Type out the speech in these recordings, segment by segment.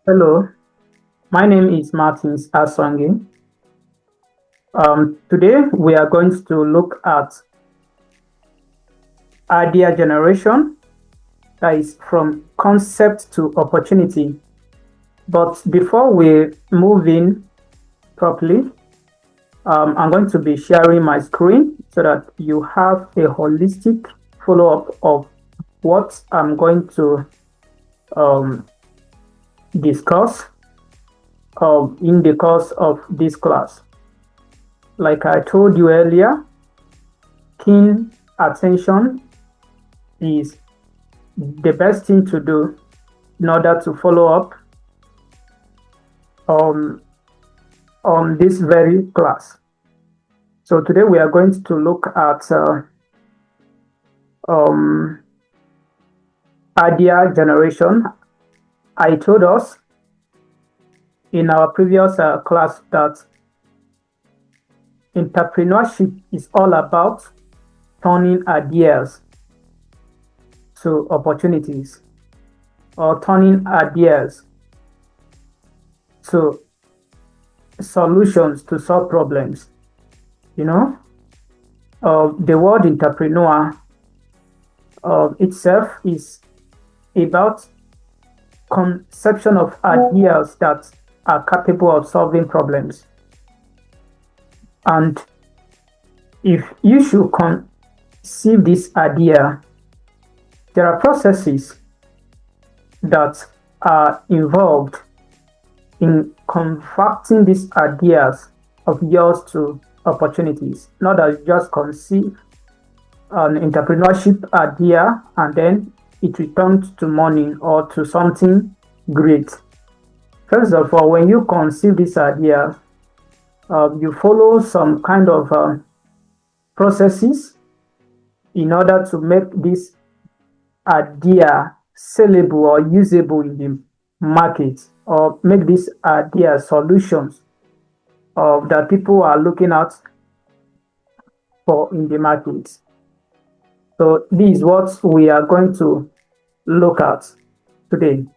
Hello, my name is Martins Aswangi. Today we are going to look at idea generation, that is from concept to opportunity. But before we move in properly, I'm going to be sharing my screen so that you have a holistic follow-up of what I'm going to um, discuss in the course of this class. Like I told you earlier, keen attention is the best thing to do in order to follow up um, on this very class. So today we are going to look at um, idea generation. I told us in our previous class that entrepreneurship is all about turning ideas to opportunities, or turning ideas to solutions to solve problems. You know, the word entrepreneur itself is about conception of ideas that are capable of solving problems. And if you should conceive this idea, there are processes that are involved in converting these ideas of yours to opportunities. Not that you just conceive an entrepreneurship idea and then it returns to money or to something great. First of all, when you conceive this idea, you follow some kind of processes in order to make this idea sellable or usable in the market, or make this idea solutions that people are looking at for in the market. So this is what we are going to look at today.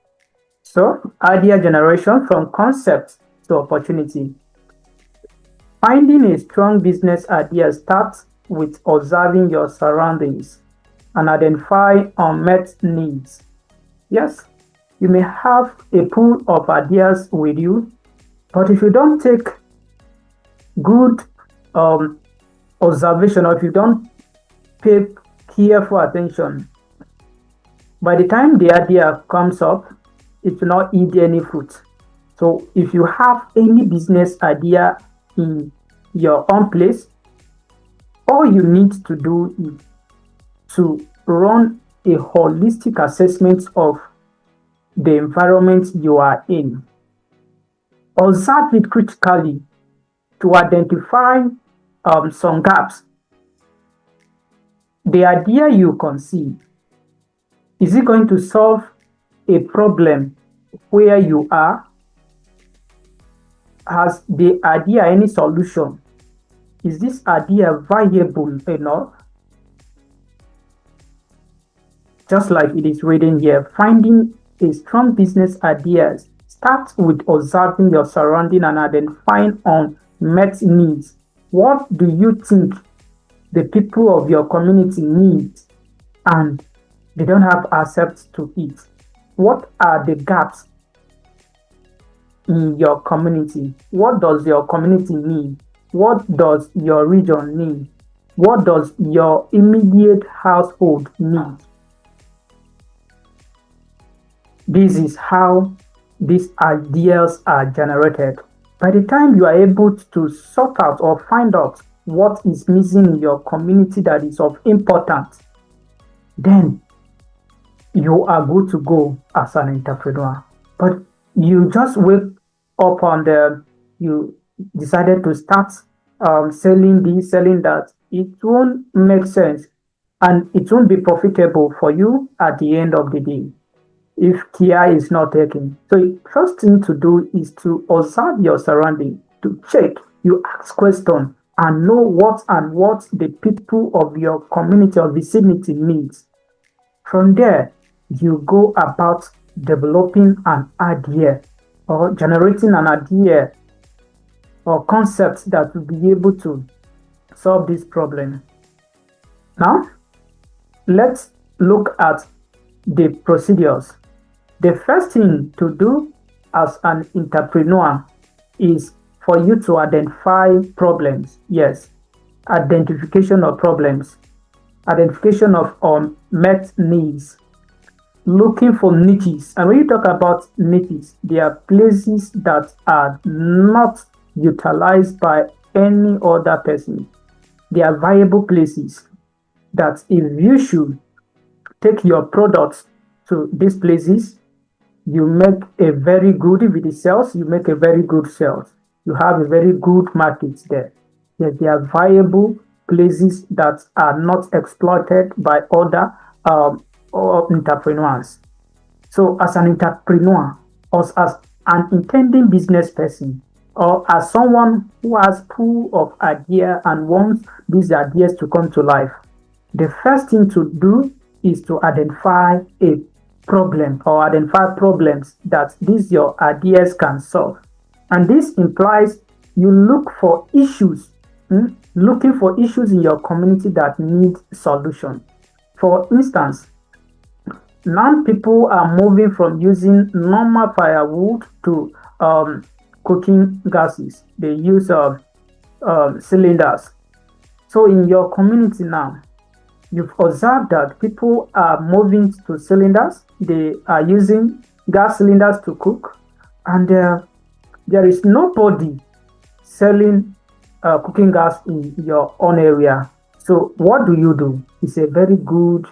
So idea generation from concept to opportunity. Finding a strong business idea starts with observing your surroundings and identify unmet needs. Yes, you may have a pool of ideas with you, but if you don't take good observation, or if you don't pay careful attention, by the time the idea comes up, it will not yield any fruit. So if you have any business idea in your own place, all you need to do is to run a holistic assessment of the environment you are in. Observe it critically to identify some gaps. The idea you conceive, is it going to solve a problem where you are? Has the idea any solution? Is this idea viable enough? Just like it is written here, finding a strong business idea starts with observing your surrounding and identifying unmet needs. What do you think the people of your community need and they don't have access to it? What are the gaps in your community? What does your community need? What does your region need? What does your immediate household need? This is how these ideas are generated. By the time you are able to sort out or find out what is missing in your community that is of importance, then you are good to go as an entrepreneur. But you just wake up and you decided to start selling this, selling that, it won't make sense and it won't be profitable for you at the end of the day if care is not taken. So the first thing to do is to observe your surrounding, to check, you ask questions and know what the people of your community or vicinity needs. From there, you go about developing an idea or generating an idea or concept that will be able to solve this problem. Now, let's look at the procedures. The first thing to do as an entrepreneur is for you to identify problems. Yes, identification of problems, identification of unmet needs, looking for niches. And when you talk about niches, they are places that are not utilized by any other person. They are viable places that if you should take your products to these places, you make a very good, if it is sales, you make a very good sales. You have a very good market there. Yes, they are viable places that are not exploited by other entrepreneurs. So as an entrepreneur, or as an intending business person, or as someone who has pool of idea and wants these ideas to come to life, the first thing to do is to identify a problem or identify problems that these your ideas can solve. And this implies you look for issues, looking for issues in your community that need solution. For instance, now people are moving from using normal firewood to cooking gases. They use cylinders. So in your community now, you've observed that people are moving to cylinders. They are using gas cylinders to cook, and there is nobody selling cooking gas in your own area. So what do? It's a very good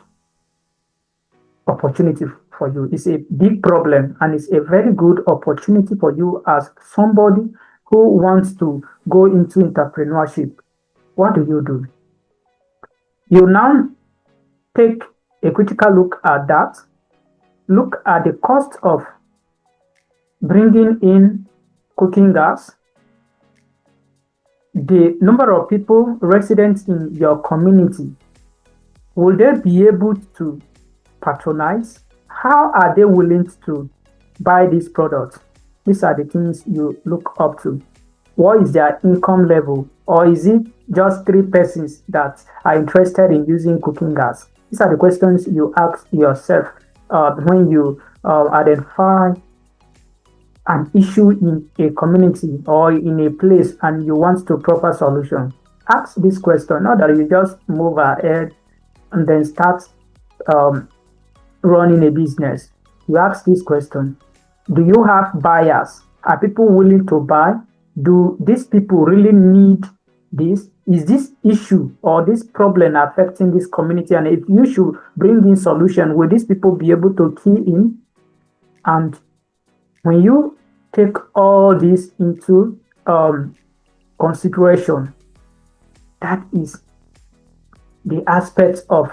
opportunity for you. It's a big problem, and it's a very good opportunity for you as somebody who wants to go into entrepreneurship. What do? You now take a critical look at that. Look at the cost of bringing in cooking gas, the number of people residents in your community. Will they be able to patronize? How are they willing to buy these products? These are the things you look up to. What is their income level? Or is it just 3 persons that are interested in using cooking gas? These are the questions you ask yourself when you identify an issue in a community or in a place and you want to proper solution. Ask this question, not that you just move ahead and then start running a business. You ask this question: do you have buyers? Are people willing to buy? Do these people really need this? Is this issue or this problem affecting this community? And if you should bring in solution, will these people be able to key in? And when you take all this into consideration, that is the aspect of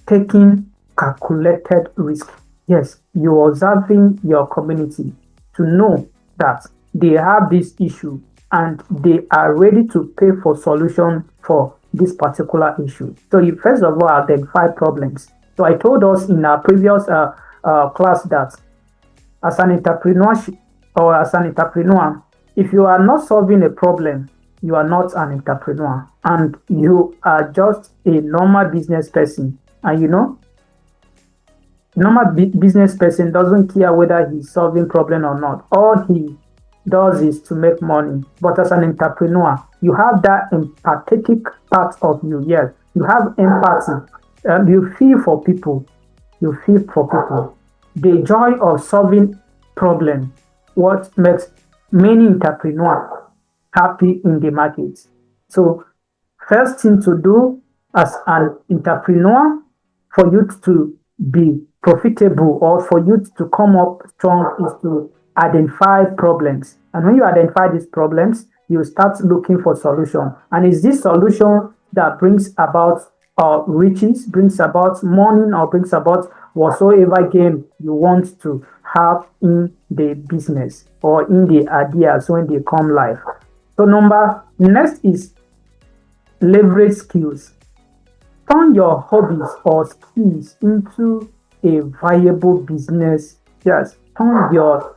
taking calculated risk. Yes, you're observing your community to know that they have this issue and they are ready to pay for solution for this particular issue. So you first of all identify problems. So I told us in our previous class that as an entrepreneurship or as an entrepreneur, if you are not solving a problem, you are not an entrepreneur and you are just a normal business person. And you know, normal business person doesn't care whether he's solving problem or not. All he does is to make money. But as an entrepreneur, you have that empathetic part of you. Yes, you have empathy. You feel for people. You feel for people. The joy of solving problem, what makes many entrepreneurs happy in the market. So first thing to do as an entrepreneur for you to be profitable or for you to come up strong is to identify problems. And when you identify these problems, you start looking for solution. And it's this solution that brings about riches, brings about money, or brings about whatsoever gain you want to have in the business or in the ideas when they come live. So next is leverage skills. Turn your hobbies or skills into a viable business. Yes, turn your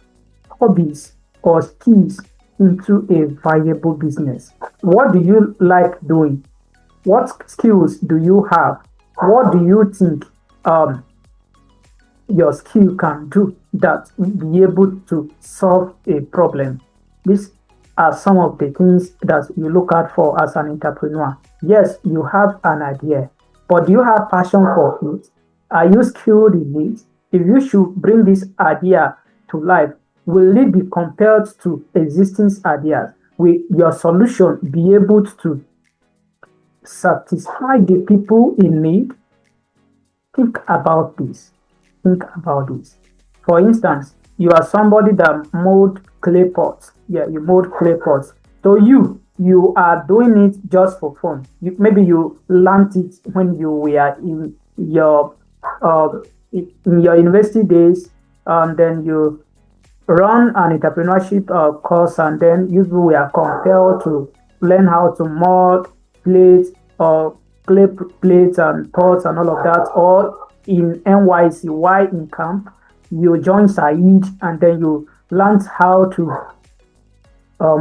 hobbies or skills into a viable business? What do you like doing? What skills do you have? What do you think um, your skill can do that will be able to solve a problem? These are some of the things that you look out for as an entrepreneur. Yes, you have an idea, but do you have passion for it? Are you skilled in it? If you should bring this idea to life, will it be compared to existing ideas? Will your solution be able to satisfy the people in need? Think about this. Think about this. For instance, you are somebody that mold clay pots. Yeah, you mold clay pots. So you are doing it just for fun. Maybe you learned it when you were uh, in your university days, and then you run an entrepreneurship course, and then you were compelled to learn how to mold plates or clay plates and pots and all of that. Or in NYC, while in camp, you join Said, and then you learn how to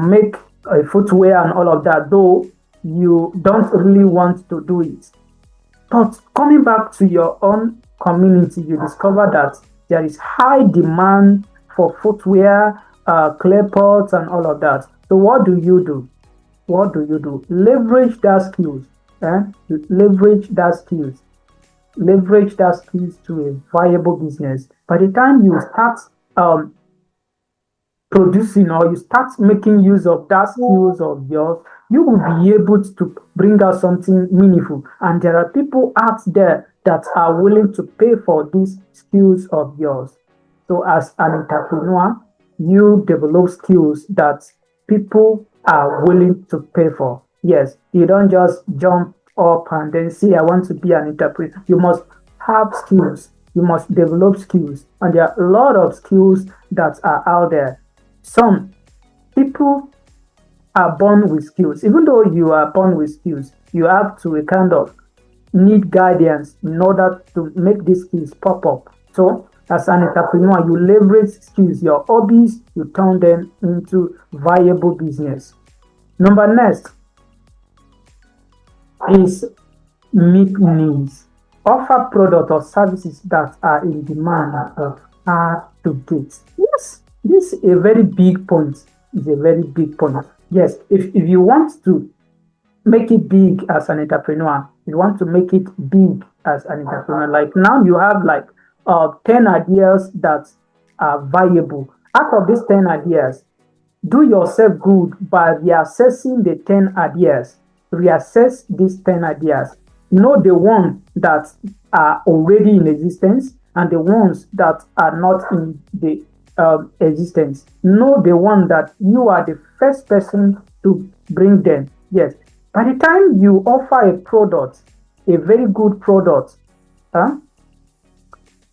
make a footwear and all of that, though you don't really want to do it. But coming back to your own community, you discover that there is high demand for footwear, clay pots, and all of that. So what do you do? What do you do? Leverage that skills. Eh? Leverage that skills. Leverage that skills to a viable business. By the time you start producing, or you start making use of that skills of yours, you will be able to bring out something meaningful. And there are people out there that are willing to pay for these skills of yours. So as an entrepreneur, you develop skills that people are willing to pay for. Yes, you don't just jump up and then say, I want to be an entrepreneur. You must have skills. You must develop skills. And there are a lot of skills that are out there. Some people are born with skills. Even though you are born with skills, you have to kind of need guidance in order to make these skills pop up. So as an entrepreneur, you leverage skills, your hobbies, you turn them into viable business. Number next is meet needs. Offer products or services that are in demand and hard to get. Yes, this is a very big point. It's a very big point. Yes, if you want to make it big as an entrepreneur, you want to make it big as an entrepreneur. Like now you have like 10 ideas that are viable. Out of these 10 ideas, do yourself good by reassessing the 10 ideas. Reassess these 10 ideas. Know the ones that are already in existence and the ones that are not in the existence. Know the one that you are the first person to bring them. Yes. By the time you offer a product, a very good product,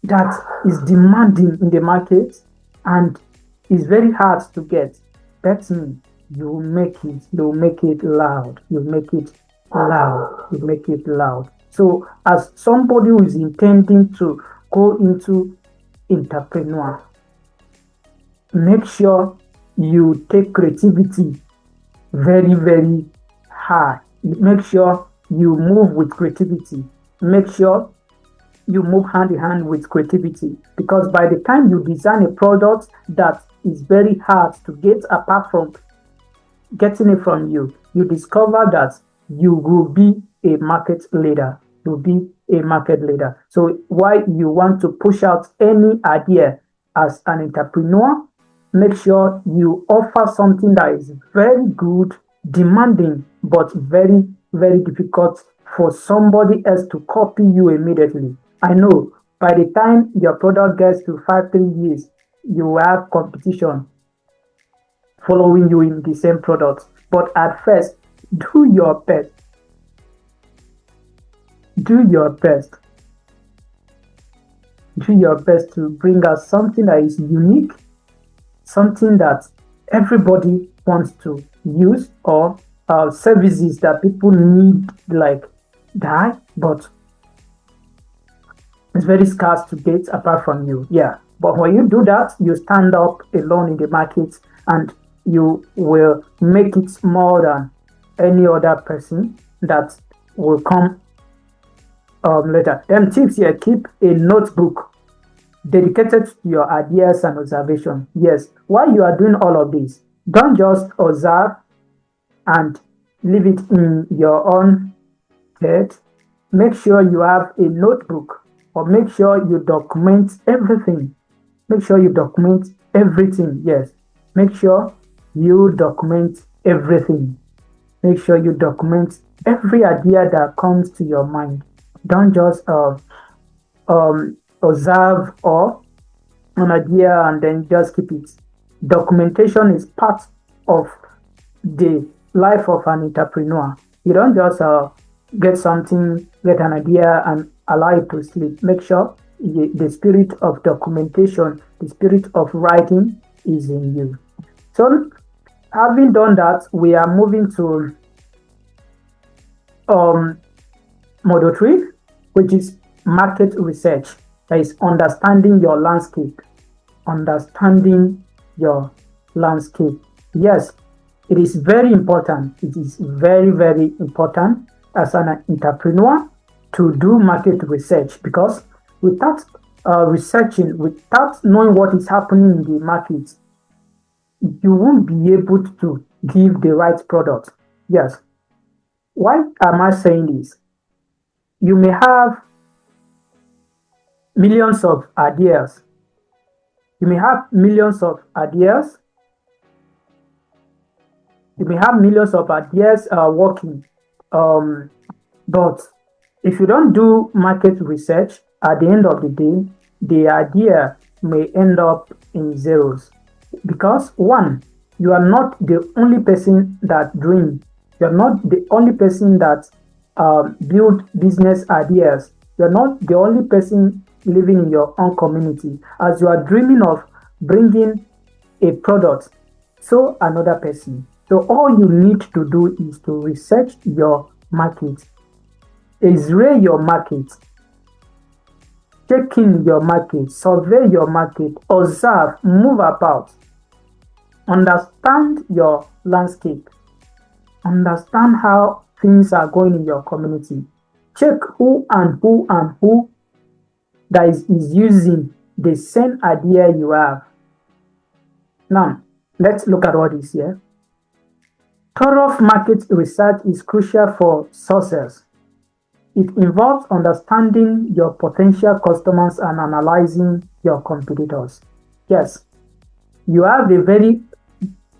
that is demanding in the market and is very hard to get, that means you make it loud. You make it loud. You make it loud. So as somebody who is intending to go into entrepreneur, make sure you take creativity very, very high. Make sure you move with creativity. Make sure you move hand in hand with creativity, because by the time you design a product that is very hard to get, apart from getting it from you, you discover that you will be a market leader. You'll be a market leader. So why you want to push out any idea as an entrepreneur, make sure you offer something that is very good, demanding, but very, very difficult for somebody else to copy you immediately. I know by the time your product gets to 3 years, you will have competition following you in the same product. But at first, do your best. Do your best. Do your best to bring us something that is unique, something that everybody wants to use, or services that people need like that, but it's very scarce to get apart from you. Yeah. But when you do that, you stand up alone in the market and you will make it more than any other person that will come later. Them tips here: keep a notebook dedicated to your ideas and observation. Yes, while you are doing all of this, don't just observe and leave it in your own head. Make sure you have a notebook, or make sure you document everything. Make sure you document everything. Yes, make sure you document everything. Make sure you document every idea that comes to your mind. Don't just observe or an idea and then just keep it. Documentation is part of the life of an entrepreneur. You don't just get something, get an idea and allow it to sleep. Make sure the spirit of documentation, the spirit of writing is in you. So having done that, we are moving to model 3, which is market research. That is understanding your landscape. Understanding your landscape. Yes, it is very important. It is very, very important as an entrepreneur to do market research, because without researching, without knowing what is happening in the market, you won't be able to give the right product. Yes. Why am I saying this? You may have millions of ideas. You may have millions of ideas. You may have millions of ideas working. But if you don't do market research, at the end of the day, the idea may end up in zeros. Because one, you are not the only person that dream. You are not the only person that build business ideas. You are not the only person living in your own community. As you are dreaming of bringing a product, so another person. So all you need to do is to research your market, X-ray your market, check in your market, survey your market, observe, move about, understand your landscape, understand how things are going in your community. Check who that is using the same idea you have. Now, let's look at what is here. Thorough market research is crucial for success. It involves understanding your potential customers and analyzing your competitors. Yes, you have a very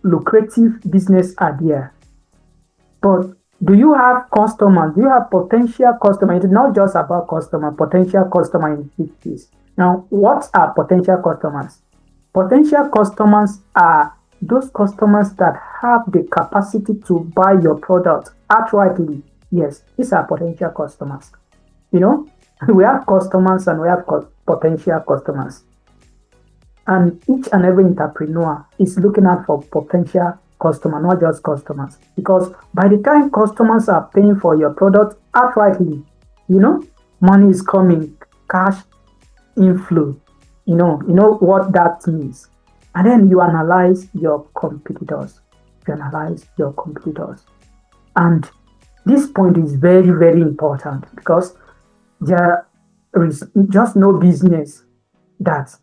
lucrative business idea, but do you have customers? Do you have potential customers? It's not just about customer, potential customer in this case. Now, what are potential customers? Potential customers are those customers that have the capacity to buy your product outrightly. Yes, these are potential customers. You know, we have customers and we have potential customers. And each and every entrepreneur is looking out for potential customers, not just customers. Because by the time customers are paying for your product outrightly, you know, money is coming, cash inflow. You know what that means. And then you analyze your competitors. And this point is very, very important, because there is just no business that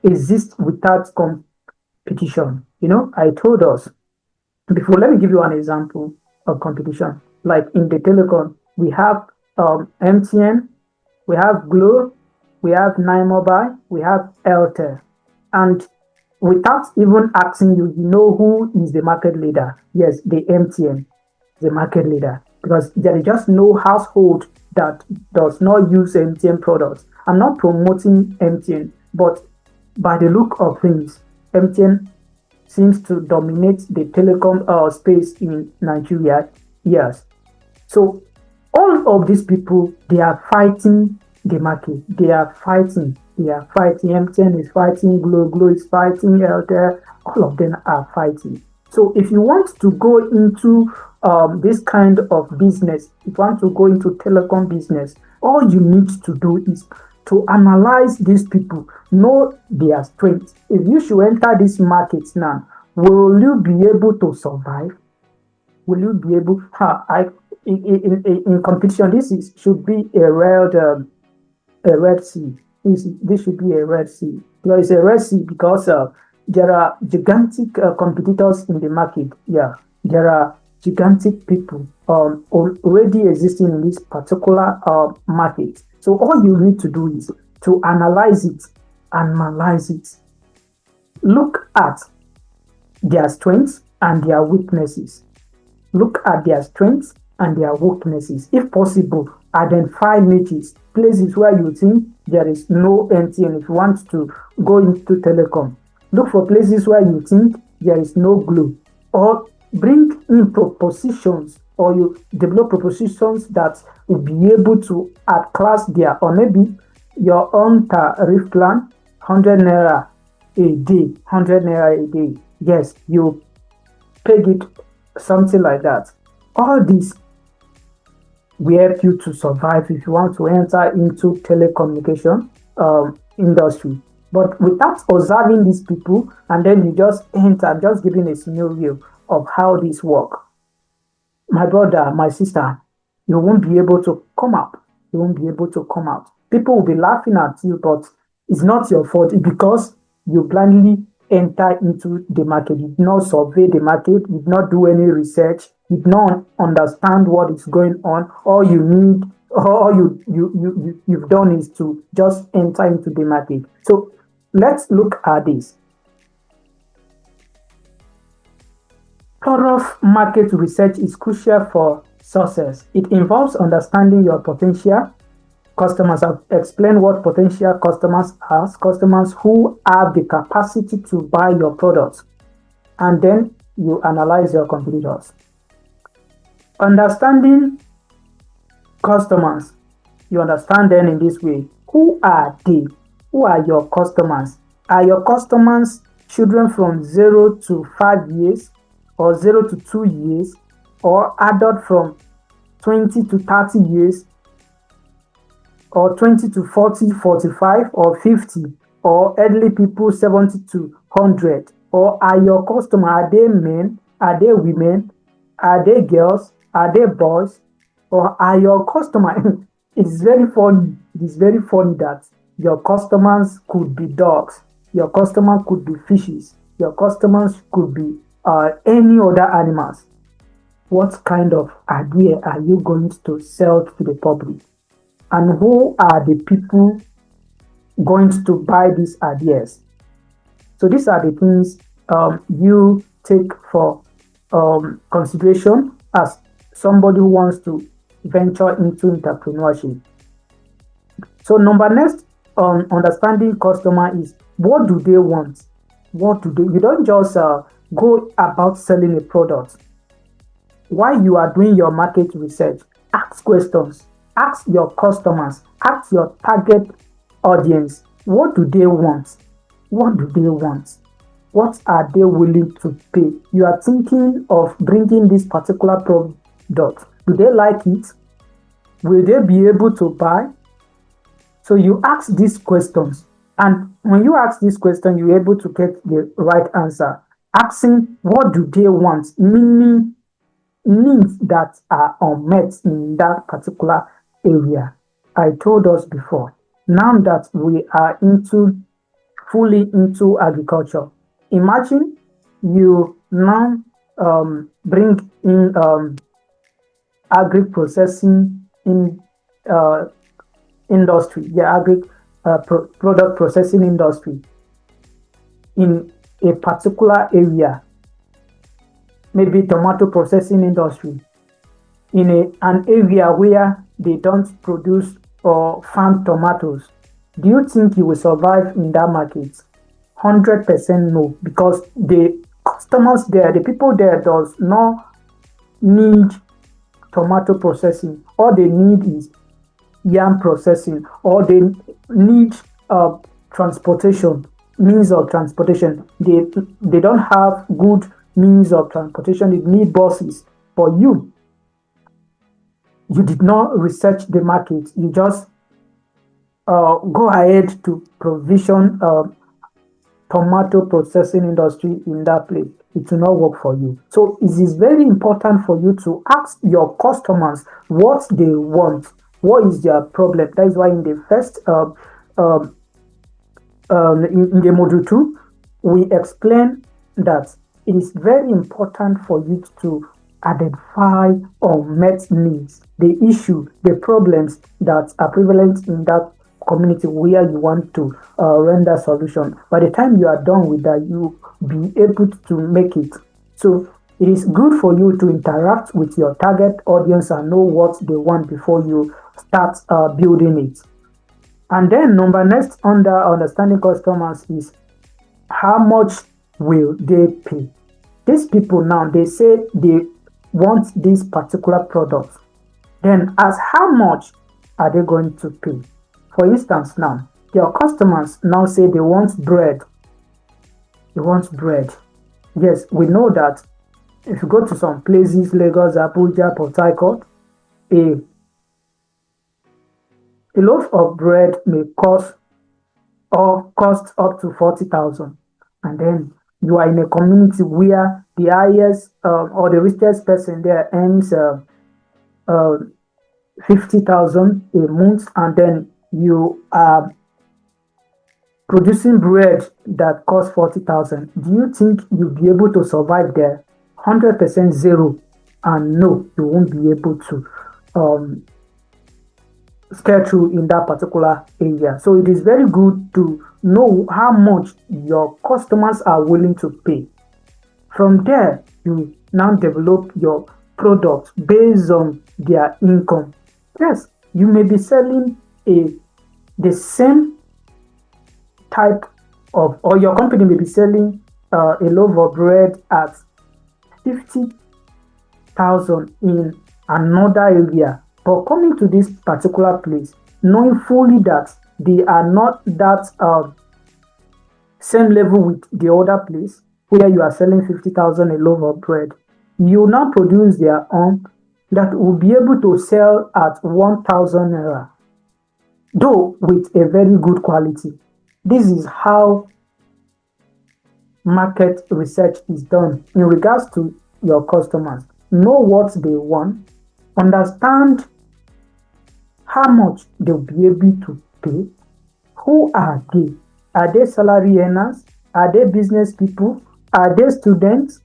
exists without competition. You know, I told us before, let me give you an example of competition. Like in the telecom, we have MTN, we have Glo, we have Nine Mobile, we have Airtel. And without even asking you, you know who is the market leader. Yes, the MTN, the market leader. Because there is just no household that does not use MTN products. I'm not promoting MTN, but by the look of things, MTN seems to dominate the telecom space in Nigeria. Yes. So all of these people, they are fighting the market. They are fighting. MTN is fighting, Glo is fighting, Airtel. All of them are fighting. So if you want to go into this kind of business, if you want to go into telecom business, all you need to do is to analyze these people, know their strengths. If you should enter this market now, will you be able to survive? Will you be able? In competition, should be a red sea. This should be a red sea. There is a red sea because there are gigantic competitors in the market. Yeah, there are gigantic people already existing in this particular market. So all you need to do is to analyze it, look at their strengths and their weaknesses. Look at their strengths and their weaknesses. If possible, identify niches, places where you think there is no MTN. If you want to go into telecom, look for places where you think there is no glue, or bring in propositions, or you develop propositions that will be able to outclass their, or maybe your own tariff plan, 100 naira a day, 100 naira a day. Yes, you peg it, something like that. All this will help you to survive if you want to enter into telecommunication industry. But without observing these people, and then you just enter, just giving a scenario of how this work, my brother, my sister, you won't be able to come out. You won't be able to come out. People will be laughing at you, but it's not your fault. It's because you blindly enter into the market. You did not survey the market. You did not do any research. You did not understand what is going on. All you need, all you've done is to just enter into the market. So let's look at this. Thorough market research is crucial for success. It involves understanding your potential customers. I've explained what potential customers are, customers who have the capacity to buy your products. And then you analyze your competitors. Understanding customers, you understand them in this way. Who are they? Who are your customers? Are your customers children from 0 to 5 years, or 0 to 2 years, or adult from 20 to 30 years, or 20 to 40, 45, or 50, or elderly people 70 to 100? Or are your customers, are they men? Are they women? Are they girls? Are they boys? Or are your customers? It's very funny. It is very funny that your customers could be dogs. Your customers could be fishes. Your customers could be any other animals. What kind of idea are you going to sell to the public? And who are the people going to buy these ideas? So these are the things you take for consideration as somebody who wants to venture into entrepreneurship. So next, understanding customer is, what do they want? What do they? You don't just go about selling a product. While you are doing your market research, ask questions. Ask your customers. Ask your target audience. What do they want? What do they want? What are they willing to pay? You are thinking of bringing this particular product. Do they like it? Will they be able to buy? So you ask these questions. And when you ask this question, you're able to get the right answer. Asking what do they want, meaning needs that are unmet in that particular area. I told us before. Now that we are fully into agriculture, imagine you now bring in agri-processing in industry, product processing industry in a particular area, maybe tomato processing industry, in an area where they don't produce or farm tomatoes. Do you think you will survive in that market? 100% no, because the customers there, the people there does not need tomato processing. All they need is yam processing, or they need transportation, means of transportation. They don't have good means of transportation. They need buses. For you did not research the market. You just go ahead to provision tomato processing industry in that place. It will not work for you. So it is very important for you to ask your customers what they want, what is their problem. That is why in the first um, in the module 2, we explain that it is very important for you to identify unmet needs, the issue, the problems that are prevalent in that community where you want to render solution. By the time you are done with that, you be able to make it. So it is good for you to interact with your target audience and know what they want before you start building it. And then number next under understanding customers is how much will they pay? These people now they say they want this particular product. Then as how much are they going to pay? For instance, now your customers now say they want bread. They want bread. Yes, we know that if you go to some places, Lagos, Abuja, Port Harcourt, a, a loaf of bread may cost or cost up to 40,000. And then you are in a community where the highest or the richest person there earns uh, 50,000 a month, and then you are producing bread that costs 40,000. Do you think you'll be able to survive there? 100% zero. And no, you won't be able to um, scale through in that particular area. So it is very good to know how much your customers are willing to pay. From there, you now develop your product based on their income. Yes, you may be selling the same type of, or your company may be selling a loaf of bread at 50,000 in another area, but coming to this particular place, knowing fully that they are not that same level with the other place where you are selling 50,000 a loaf of bread, you now produce their own that will be able to sell at 1,000 naira, though with a very good quality. This is how market research is done in regards to your customers. Know what they want, understand how much they'll be able to pay, who are they? Are they salary earners? Are they business people? Are they students?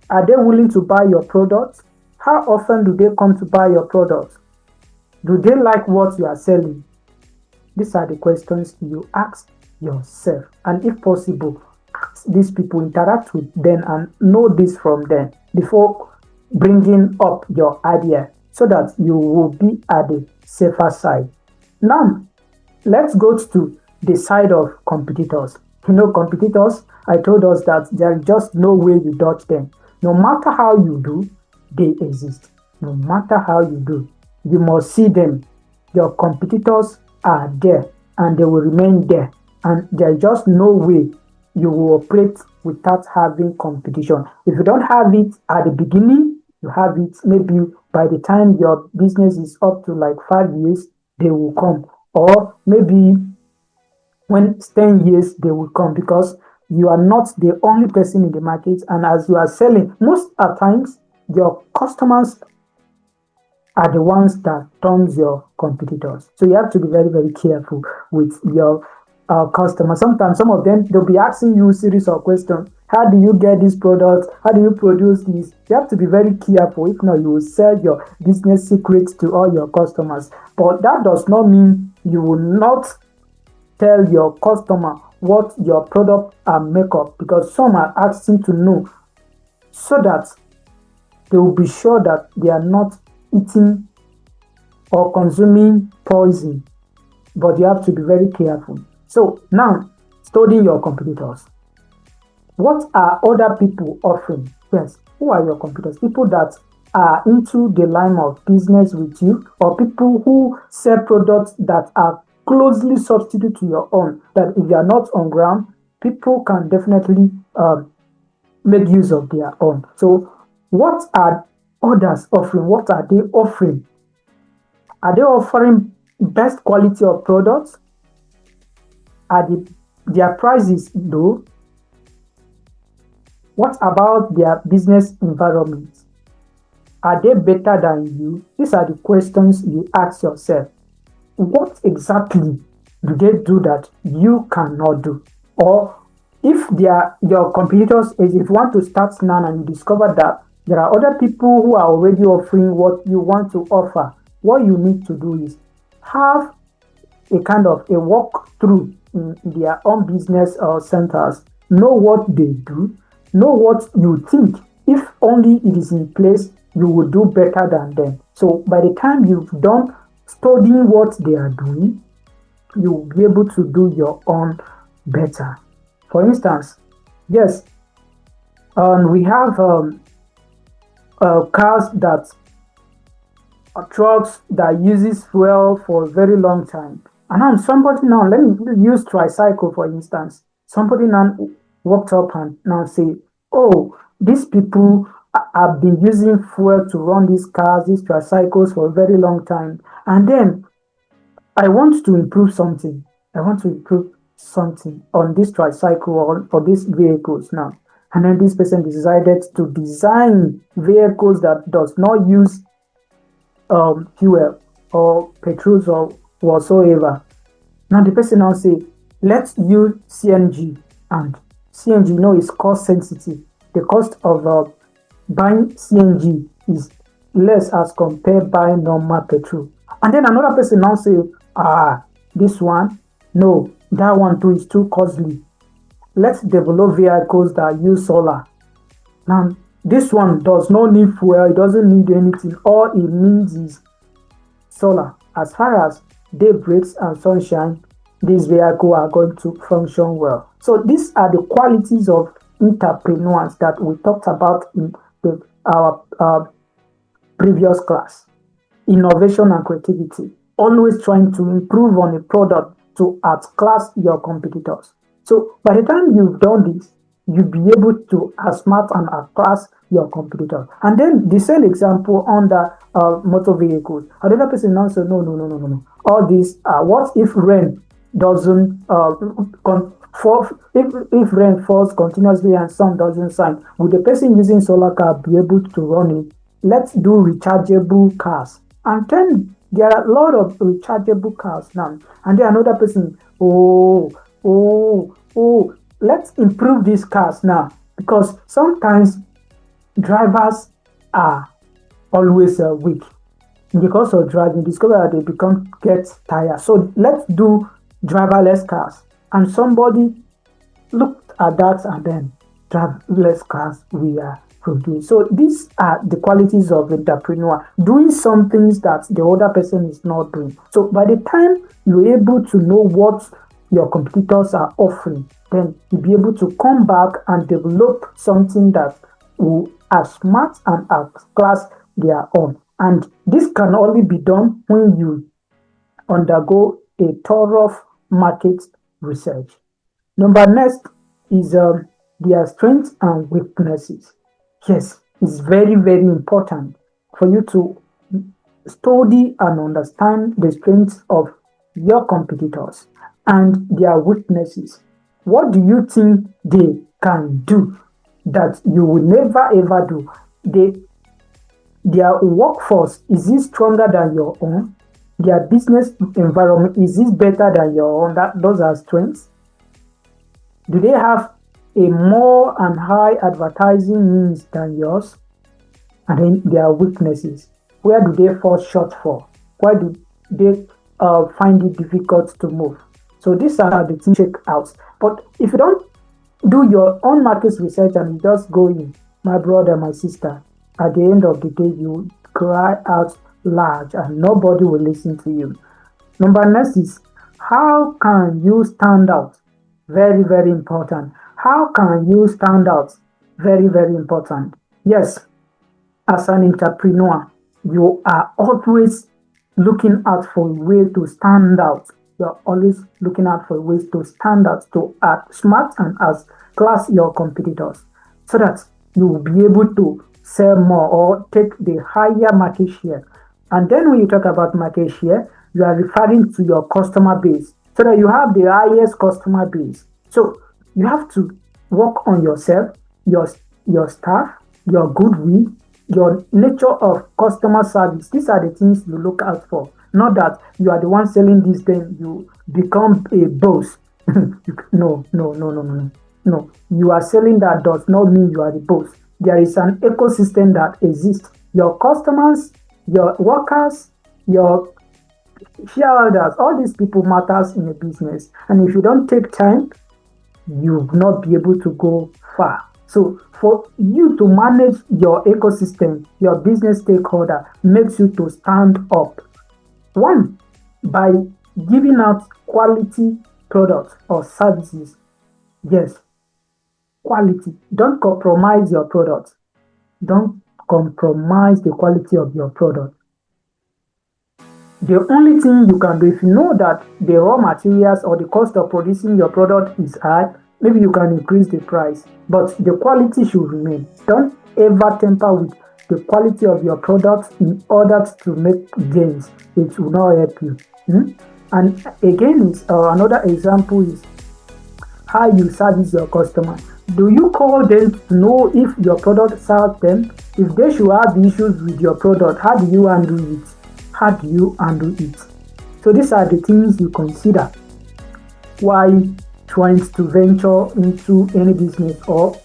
Are they willing to buy your products? How often do they come to buy your products? Do they like what you are selling? These are the questions you ask yourself. And if possible, ask these people, interact with them and know this from them before bringing up your idea so that you will be at the safer side. Now, let's go to the side of competitors. Competitors, I told us that there is just no way you dodge them. No matter how you do, they exist. No matter how you do, you must see them. Your competitors are there and they will remain there. And there's just no way you will operate without having competition. If you don't have it at the beginning, you have it maybe by the time your business is up to like 5 years, they will come. Or maybe when it's 10 years, they will come because you are not the only person in the market. And as you are selling, most at times, your customers are the ones that turns your competitors. So you have to be very, very careful with your customers. Sometimes some of them, they'll be asking you a series of questions. How do you get this product? How do you produce this? You have to be very careful. If not, you will sell your business secrets to all your customers. But that does not mean you will not tell your customer what your product and makeup, because some are asking to know so that they will be sure that they are not eating or consuming poison. But you have to be very careful. So now, studying your competitors. What are other people offering? Yes, who are your competitors? People that are into the line of business with you, or people who sell products that are closely substitute to your own, that if you are not on ground, people can definitely make use of their own. So what are others offering? What are they offering? Are they offering best quality of products? Are their prices low? What about their business environment? Are they better than you? These are the questions you ask yourself. What exactly do they do that you cannot do? Or if they are your competitors, if you want to start now and you discover that there are other people who are already offering what you want to offer, what you need to do is have a kind of a walkthrough in their own business or centers, know what they do, know what you think. If only it is in place, you will do better than them. So by the time you've done studying what they are doing, you will be able to do your own better. For instance, yes, we have cars that trucks that uses fuel for a very long time. And now somebody now, let me use tricycle for instance. Somebody now walked up and now say, oh, these people have been using fuel to run these cars, these tricycles for a very long time. And then I want to improve something. I want to improve something on this tricycle or these vehicles now. And then this person decided to design vehicles that does not use fuel or petrol or whatsoever. Now the person now say, let's use CNG, and CNG, you know, is cost sensitive. The cost of buying CNG is less as compared buying normal petrol. And then another person now say, this one, no, that one too is too costly. Let's develop vehicles that use solar. Now this one does not need fuel, it doesn't need anything. All it needs is solar. As far as day breaks and sunshine, these vehicles are going to function well. So these are the qualities of entrepreneurs that we talked about in our previous class. Innovation and creativity. Always trying to improve on a product to outclass your competitors. So by the time you've done this, you'll be able to outsmart and outclass your competitors. And then the same example under motor vehicles. Another person now says, no. All this, what if rain doesn't fall? If rain falls continuously and sun doesn't shine, will the person using solar car be able to run it? Let's do rechargeable cars. And then there are a lot of rechargeable cars now. And then another person, let's improve these cars now, because sometimes drivers are always weak. Because of driving, discover that they get tired. So let's do driverless cars. And somebody looked at that and then driverless cars we are produced. So these are the qualities of entrepreneur, doing some things that the other person is not doing. So by the time you're able to know what your competitors are offering, then you'll be able to come back and develop something that will outsmart and outclass their own. And this can only be done when you undergo a thorough market research. Number next is their strengths and weaknesses. Yes, it's very, very important for you to study and understand the strengths of your competitors and their weaknesses. What do you think they can do that you will never ever do? Their workforce, is it stronger than your own? Their business environment, is it better than your own? Those are strengths. Do they have a more and high advertising means than yours? And then their weaknesses. Where do they fall short for? Why do they find it difficult to move? So these are the things to check out. But if you don't do your own market research and you just go in, my brother, my sister, at the end of the day, you cry out loud and nobody will listen to you. Number next is, how can you stand out? Very, very important. How can you stand out? Very, very important. Yes, as an entrepreneur, you are always looking out for a way to stand out. You're always looking out for ways to stand out, to outsmart and outclass your competitors, so that you will be able to sell more or take the higher market share. And then when you talk about market share, you are referring to your customer base. so that you have the highest customer base. So you have to work on yourself, your your staff, your goodwill, your nature of customer service. These are the things you look out for. Not that you are the one selling this, then you become a boss. No, no, no, no, no, no. You are selling that does not mean you are the boss. There is an ecosystem that exists. Your customers, your workers, your shareholders, all these people matters in a business. And if you don't take time, you will not be able to go far. So for you to manage your ecosystem, your business stakeholder makes you to stand up. One, by giving out quality products or services. Yes, quality. Don't compromise your product. Don't compromise the quality of your product. The only thing you can do, if you know that the raw materials or the cost of producing your product is high, maybe you can increase the price, but the quality should remain. Don't ever tamper with the quality of your product in order to make gains. It will not help you. And again, another example is how you service your customer. Do you call them to know if your product serves them? If they should have issues with your product, how do you handle it? How do you handle it? So these are the things you consider while trying to venture into any business or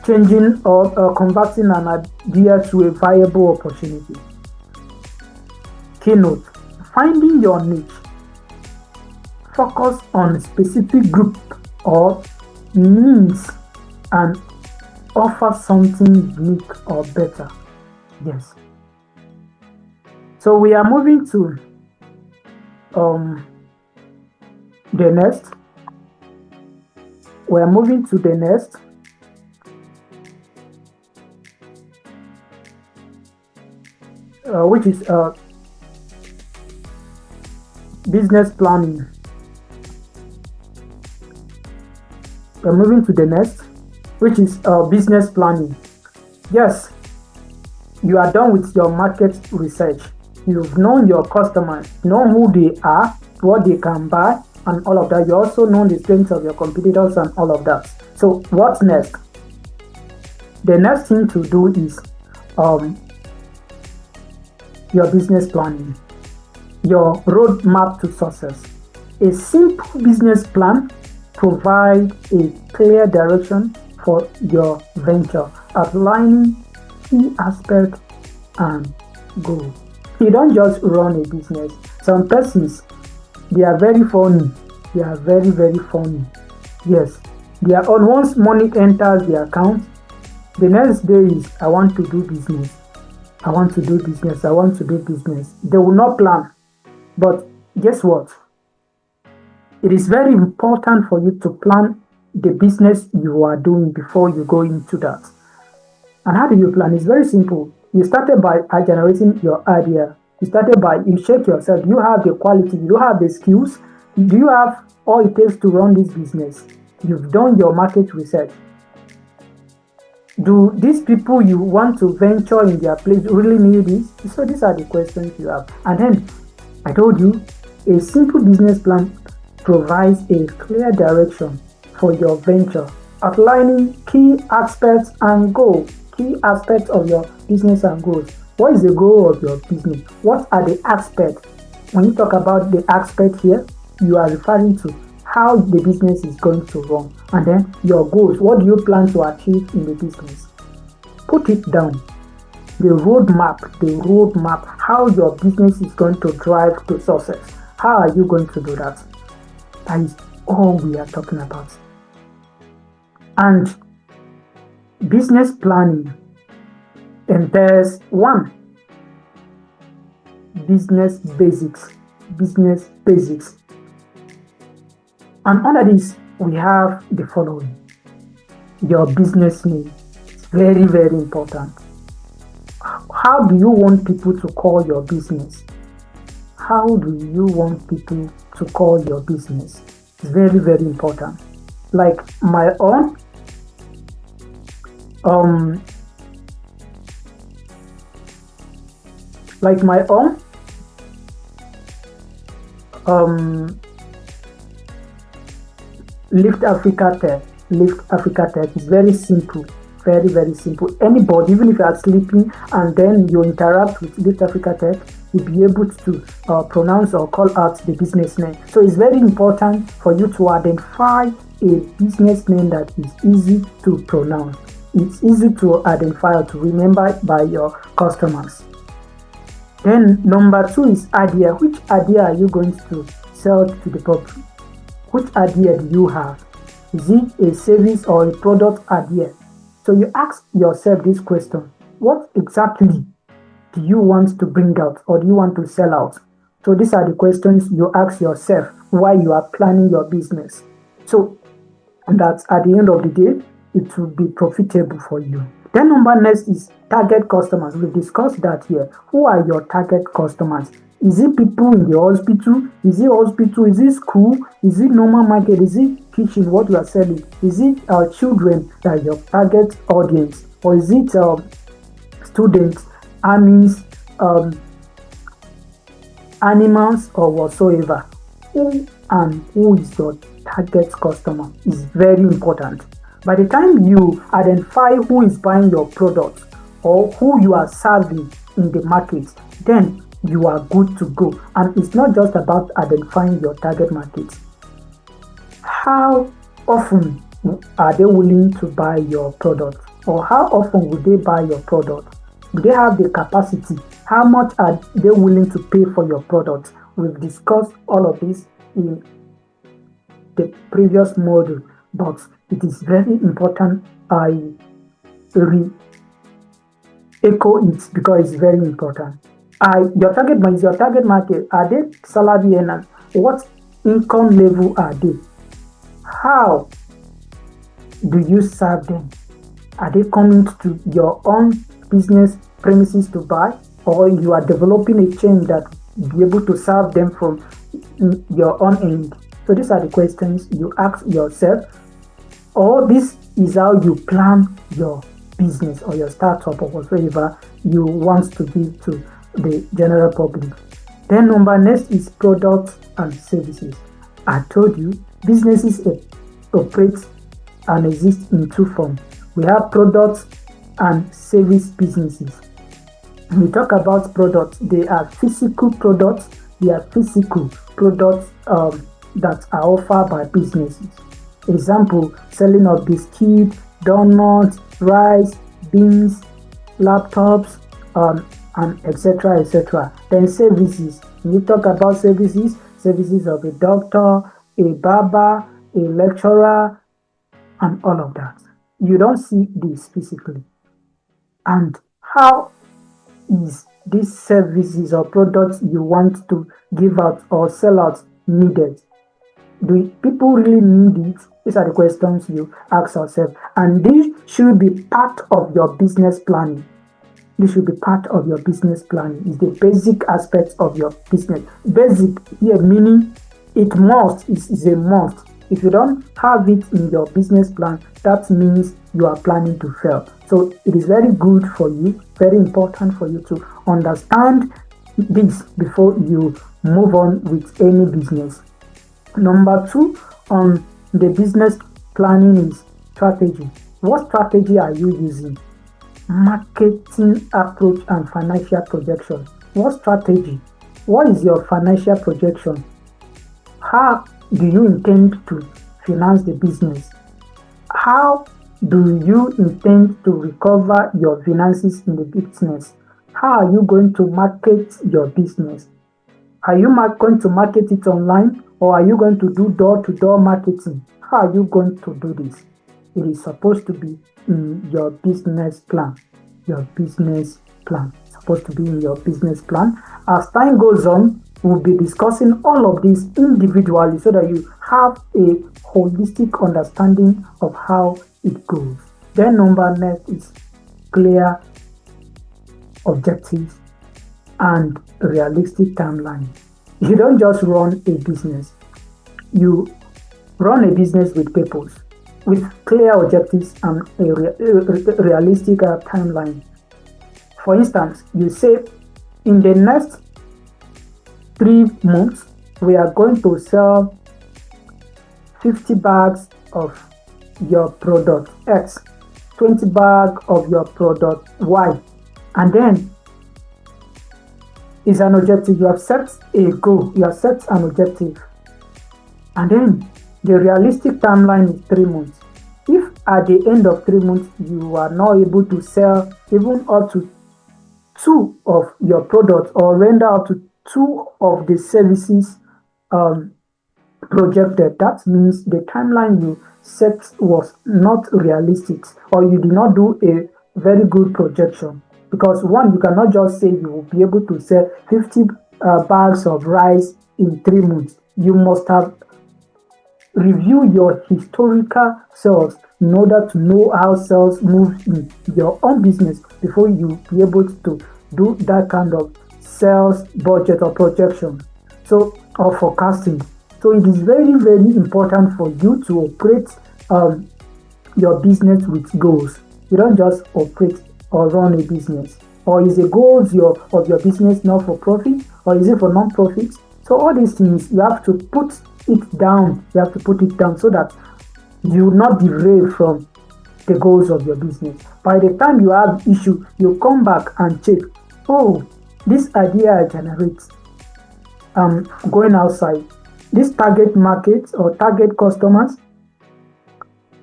changing or converting an idea to a viable opportunity. Keynote: finding your niche. Focus on a specific group or needs and offer something unique or better. Yes. So we are moving to the next. We are moving to the next. Which is business planning. We're moving to the next, which is business planning. Yes, you are done with your market research. You've known your customers, know who they are, what they can buy, and all of that. You also know the strengths of your competitors and all of that. So what's next? The next thing to do is your business planning, your roadmap to success. A simple business plan provides a clear direction for your venture, outlining key aspects and goals. You don't just run a business. Some persons, they are very funny. They are very, very funny. Yes. They are on once money enters the account, the next day is, I want to do business. I want to do business. I want to do business. They will not plan. But guess what? It is very important for you to plan the business you are doing before you go into that. And how do you plan? It's very simple. You started by generating your idea. You check yourself. Do you have the quality? Do you have the skills? Do you have all it takes to run this business? You've done your market research. Do these people you want to venture in their place really need this? So these are the questions you have. And then I told you, a simple business plan provides a clear direction for your venture, outlining key aspects and goals. Key aspects of your business and goals. What is the goal of your business? What are the aspects? When you talk about the aspect here, you are referring to how the business is going to run. And then your goals. What do you plan to achieve in the business? Put it down. The roadmap, how your business is going to drive to success. How are you going to do that? That is all we are talking about. And business planning entails one, business basics. And under this, we have the following. Your business name. It's very, very important. How do you want people to call your business? How do you want people to call your business? It's very, very important. Like my own, Um, Lift Africa Tech. Lift Africa Tech is very simple, very, very simple. Anybody, even if you are sleeping and then you interact with Lift Africa Tech, you'll be able to pronounce or call out the business name. So it's very important for you to identify a business name that is easy to pronounce. It's easy to identify or to remember by your customers. Then number 2 is idea. Which idea are you going to sell to the public? Which idea do you have? Is it a service or a product idea? So you ask yourself this question: what exactly do you want to bring out or do you want to sell out? So these are the questions you ask yourself while you are planning your business. So that at the end of the day, it will be profitable for you. Then number next is target customers. We've discussed that here. Who are your target customers? Is it people in the hospital? Is it hospital? Is it school? Is it normal market? Is it kitchen, what you are selling? Is it children that are your target audience? Or is it students, armies, animals, or whatsoever? Who and who is your target customer is very important. By the time you identify who is buying your product or who you are serving in the market, then you are good to go. And it's not just about identifying your target market. How often are they willing to buy your product? Or how often will they buy your product? Do they have the capacity? How much are they willing to pay for your product? We've discussed all of this in the previous module, but it is very important I echo it because it's very important. Your target market. Are they salary earners? What income level are they? How do you serve them? Are they coming to your own business premises to buy, or you are developing a chain that be able to serve them from your own end? So these are the questions you ask yourself, or this is how you plan your business or your startup or whatever you want to give to the general public. Then number next is products and services. I told you businesses operate and exist in two forms. We have products and service businesses. When we talk about products, they are physical products. They are physical products that are offered by businesses. Example, selling of biscuit, donuts, rice, beans, laptops, and etc. etc. Then services. When you talk about services of a doctor, a barber, a lecturer, and all of that. You don't see this physically. And how is these services or products you want to give out or sell out needed? Do people really need it? These are the questions you ask yourself. And this should be part of your business planning. This should be part of your business planning. It's the basic aspects of your business. Basic here meaning it must, is a must. If you don't have it in your business plan, that means you are planning to fail. So it is very good for you, very important for you to understand this before you move on with any business. Number 2 on the business planning is strategy. What strategy are you using? Marketing approach and financial projection. What strategy? What is your financial projection? How do you intend to finance the business? How do you intend to recover your finances in the business? How are you going to market your business? Are you going to market it online, or are you going to do door-to-door marketing? How are you going to do this? It is supposed to be in your business plan. Your business plan. It's supposed to be in your business plan. As time goes on, we'll be discussing all of this individually so that you have a holistic understanding of how it goes. Then number next is clear objectives and realistic timeline. You don't just run a business. You run a business with purpose, with clear objectives and a realistic timeline. For instance, you say in the next 3 months, we are going to sell 50 bags of your product X, 20 bag of your product Y, and then is an objective. You have set a goal, you have set an objective, and then the realistic timeline is 3 months. If at the end of 3 months you are not able to sell even up to two of your products or render up to two of the services projected, that means the timeline you set was not realistic, or you did not do a very good projection. Because one, you cannot just say you will be able to sell 50 bags of rice in 3 months. You must have reviewed your historical sales in order to know how sales move in your own business before you be able to do that kind of sales budget or projection, so, or forecasting. So it is very, very important for you to operate your business with goals. You don't just operate or run a business. Or is the goals of your business not for profit, or is it for non-profit? So all these things, you have to put it down. You have to put it down so that you will not derail from the goals of your business. By the time you have issue, you come back and check, oh, this idea I generate, going outside, this target market or target customers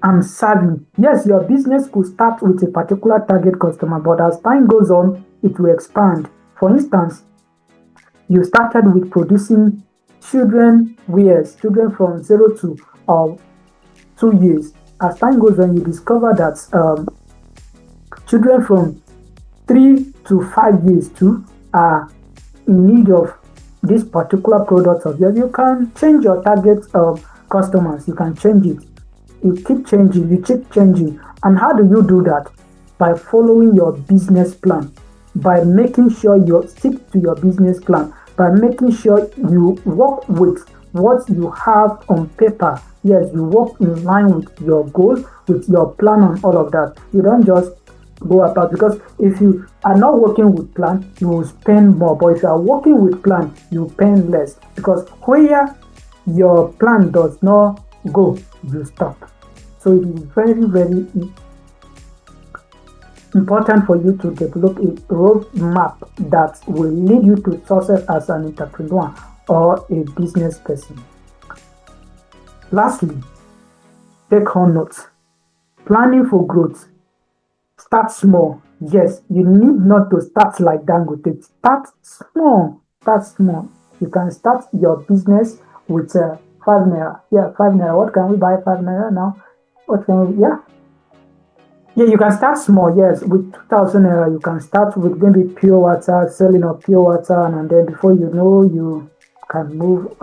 I'm serving. Yes, your business could start with a particular target customer, but as time goes on, it will expand. For instance, you started with producing children wears, children from 0 to 2 years. As time goes on, you discover that children from 3 to 5 years too are in need of this particular product of yours. You can change your target customers. You can change it. You keep changing. You keep changing. And how do you do that? By following your business plan. By making sure you stick to your business plan. By making sure you work with what you have on paper. Yes, you work in line with your goal, with your plan and all of that. You don't just go about, because if you are not working with plan, you will spend more. But if you are working with plan, you spend less, because where your plan does not go, you stop. So it is very, very important for you to develop a roadmap that will lead you to success as an entrepreneur or a business person. Lastly, take home notes. Planning for growth. Start small. Yes, you need not to start like Dangote. Start small. Start small. You can start your business with 5 naira. Yeah, 5 naira. What can we buy 5 naira now? What can we? Yeah, you can start small. Yes, with 2,000 naira, you can start with maybe pure water, selling of pure water, and then before you know, you can move.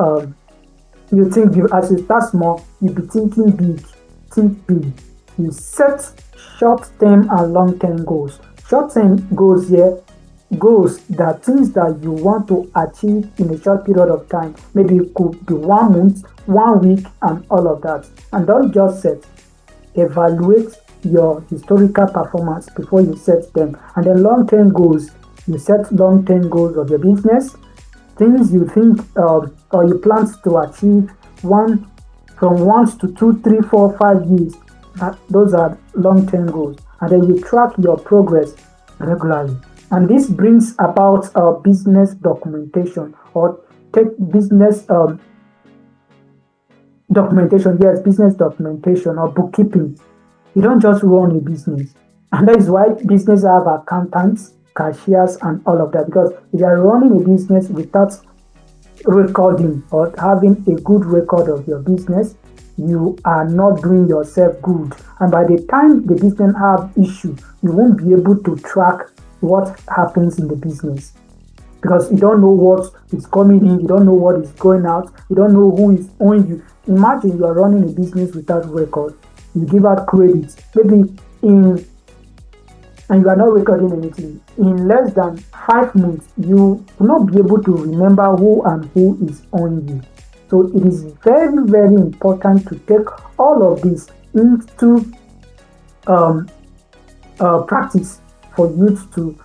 You think as you start small, you be thinking big. Think big. You set short-term and long-term goals. Short-term goals here, goals that things that you want to achieve in a short period of time. Maybe it could be 1 month, 1 week, and all of that. And don't just set. Evaluate your historical performance before you set them. And then long-term goals, you set long-term goals of your business, things you think or you plan to achieve from 1 to 2, 3, 4, 5 years. Those are long-term goals. And then you track your progress regularly. And this brings about business documentation, or take business documentation. Yes, business documentation or bookkeeping. You don't just run a business. And that is why businesses have accountants, cashiers, and all of that. Because if you are running a business without recording or having a good record of your business, you are not doing yourself good. And by the time the business have issue, you won't be able to track what happens in the business, because you don't know what is coming in, you don't know what is going out, you don't know who is owing you. Imagine you are running a business without record. You give out credits, maybe and you are not recording anything. In less than 5 months, you will not be able to remember who and who is owing you. So it is very, very important to take all of this into practice for you to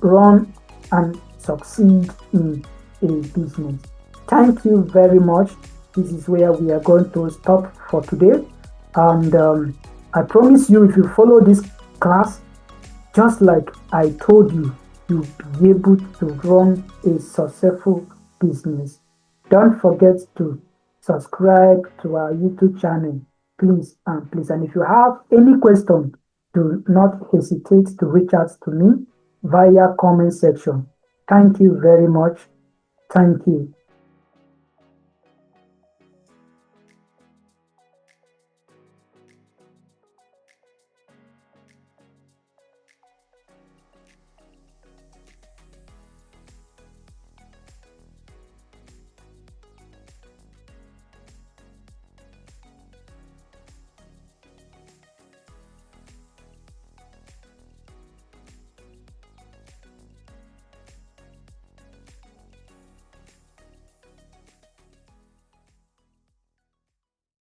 run and succeed in a business. Thank you very much. This is where we are going to stop for today. And I promise you, if you follow this class, just like I told you, you'll be able to run a successful business. Don't forget to subscribe to our YouTube channel, please and please. And if you have any question, do not hesitate to reach out to me via comment section. Thank you very much. Thank you.